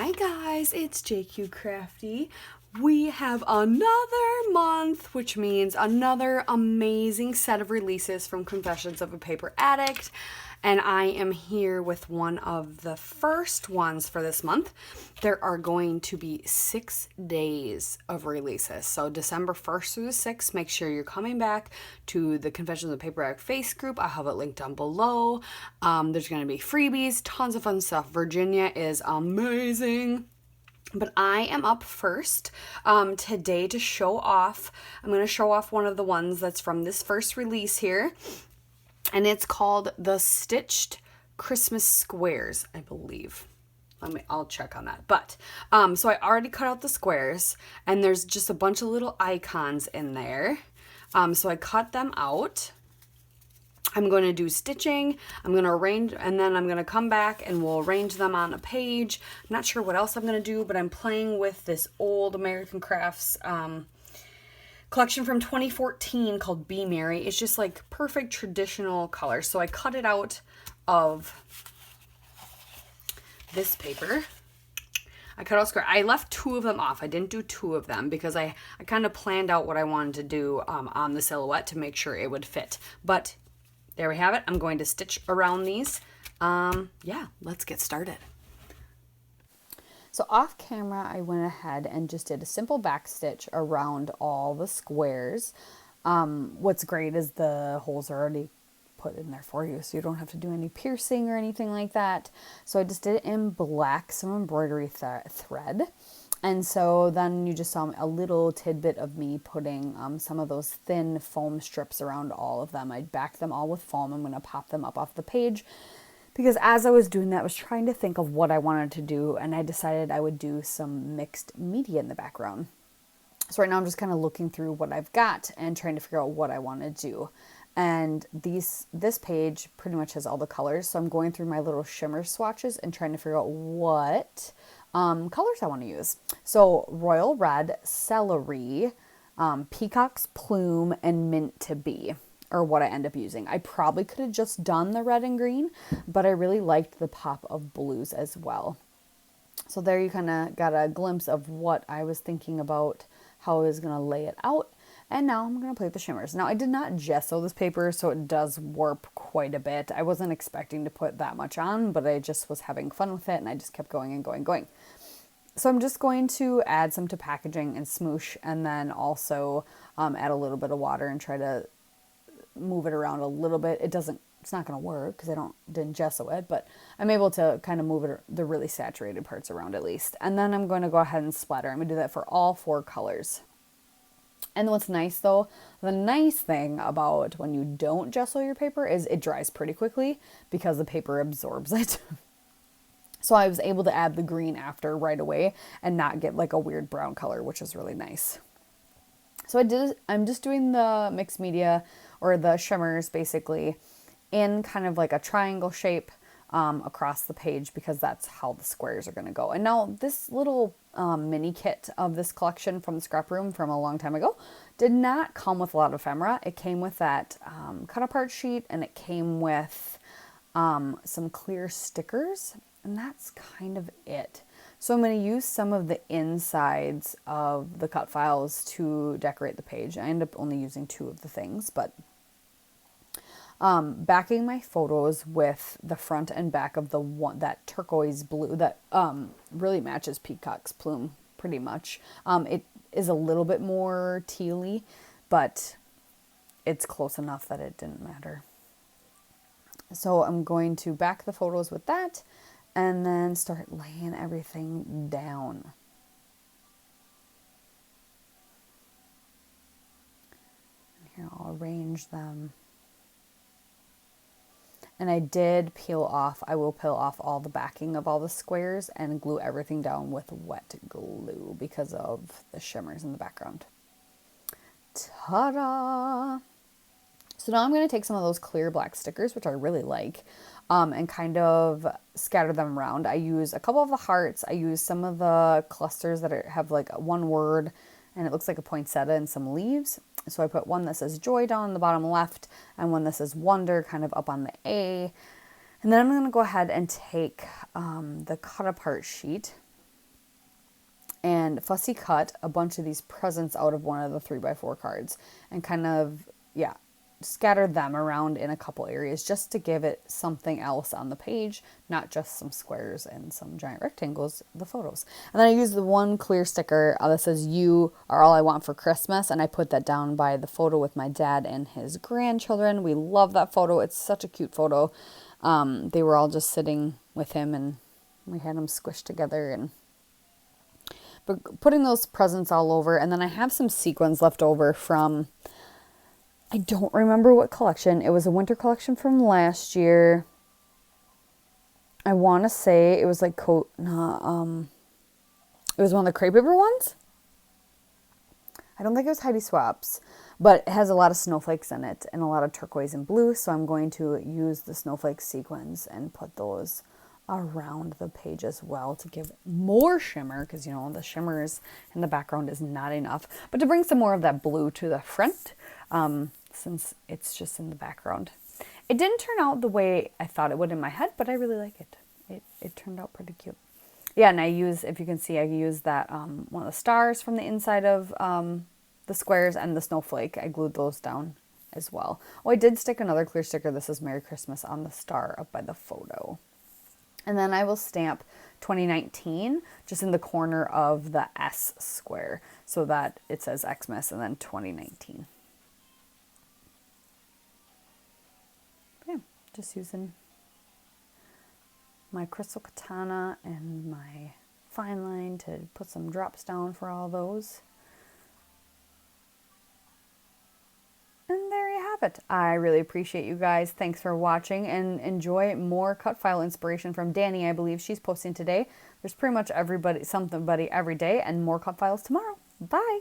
Hi guys, it's JQ Crafty. We have another month, which means another amazing set of releases from Confessions of a Paper Addict. And I am here with one of the first ones for this month. There are going to be 6 days of releases. So December 1st through the 6th, make sure you're coming back to the Confessions of a Paper Addict face group. I'll have it linked down below. There's going to be freebies, tons of fun stuff. Virginia is amazing. But I am up first today to show off. I'm going to show off one of the ones that's from this first release here. And it's called the Stitched Christmas Squares, I believe. I'll check on that. But, so I already cut out the squares. And there's just a bunch of little icons in there. So I cut them out. I'm going to do stitching, I'm going to arrange, and then I'm going to come back and we'll arrange them on a page. I'm not sure what else I'm going to do, but I'm playing with this old American Crafts collection from 2014 called Be Merry. It's just like perfect traditional colors. So I cut it out of this paper. I cut out square. I left 2 of them off. I didn't do 2 of them because I kind of planned out what I wanted to do on the silhouette to make sure it would fit. But there we have it. I'm going to stitch around these. Yeah, let's get started. So off camera, I went ahead and just did a simple back stitch around all the squares. What's great is the holes are already put in there for you, so you don't have to do any piercing or anything like that. So I just did it in black, some embroidery thread. And so then you just saw a little tidbit of me putting some of those thin foam strips around all of them. I backed them all with foam. I'm going to pop them up off the page because as I was doing that, I was trying to think of what I wanted to do, and I decided I would do some mixed media in the background. So right now I'm just kind of looking through what I've got and trying to figure out what I want to do. And this page pretty much has all the colors, so I'm going through my little shimmer swatches and trying to figure out what colors I want to use. So royal red, celery, peacock's plume, and mint to be are what I end up using. I probably could have just done the red and green, but I really liked the pop of blues as well. So there you kind of got a glimpse of what I was thinking about, how I was going to lay it out. And now I'm going to play with the shimmers. Now I did not gesso this paper, so it does warp quite a bit. I wasn't expecting to put that much on, but I just was having fun with it and I just kept going and going and going. So I'm just going to add some to packaging and smoosh, and then also add a little bit of water and try to move it around a little bit. It's not going to work because I didn't gesso it, but I'm able to kind of move the really saturated parts around at least. And then I'm going to go ahead and splatter. I'm going to do that for all 4 colors. And what's nice though, the nice thing about when you don't gesso your paper is it dries pretty quickly because the paper absorbs it. So I was able to add the green after right away and not get like a weird brown color, which is really nice. So I'm just doing the mixed media or the shimmers basically in kind of like a triangle shape across the page because that's how the squares are going to go. And now this little mini kit of this collection from the scrap room from a long time ago did not come with a lot of ephemera. It came with that cut apart sheet, and it came with some clear stickers, and that's kind of it. So I'm going to use some of the insides of the cut files to decorate the page. I end up only using 2 of the things, but backing my photos with the front and back of that turquoise blue that really matches Peacock's plume pretty much. It is a little bit more tealy, but it's close enough that it didn't matter. So I'm going to back the photos with that and then start laying everything down. And here I'll arrange them. And I will peel off all the backing of all the squares and glue everything down with wet glue because of the shimmers in the background. Ta-da! So now I'm going to take some of those clear black stickers, which I really like, and kind of scatter them around. I use a couple of the hearts. I use some of the clusters that have like one word and it looks like a poinsettia and some leaves. So I put one that says joy down on the bottom left and one that says wonder kind of up on the A. And then I'm going to go ahead and take the cut apart sheet and fussy cut a bunch of these presents out of one of the 3x4 cards and kind of, yeah, scattered them around in a couple areas just to give it something else on the page, not just some squares and some giant rectangles, the photos. And then I used the one clear sticker that says "You are all I want for Christmas," and I put that down by the photo with my dad and his grandchildren. We love that photo. It's such a cute photo. They were all just sitting with him, and we had them squished together, and but putting those presents all over. And then I have some sequins left over from, I don't remember what collection. It was a winter collection from last year. I want to say it was like it was one of the crepe paper ones. I don't think it was Heidi Swapp's, but it has a lot of snowflakes in it and a lot of turquoise and blue. So I'm going to use the snowflake sequins and put those around the page as well to give more shimmer, because you know the shimmers in the background is not enough, but to bring some more of that blue to the front, since it's just in the background. It didn't turn out the way I thought it would in my head, but I really like it. It turned out pretty cute. Yeah, and I use, if you can see, I use that one of the stars from the inside of the squares and the snowflake. I glued those down as well. Oh, I did stick another clear sticker. This is Merry Christmas on the star up by the photo. And then I will stamp 2019 just in the corner of the S square so that it says Xmas and then 2019. Yeah, just using my crystal katana and my fine line to put some drops down for all those. And there you have it. I really appreciate you guys. Thanks for watching, and enjoy more Cutfile inspiration from Danny. I believe she's posting today. There's pretty much somebody every day, and more Cutfiles tomorrow. Bye.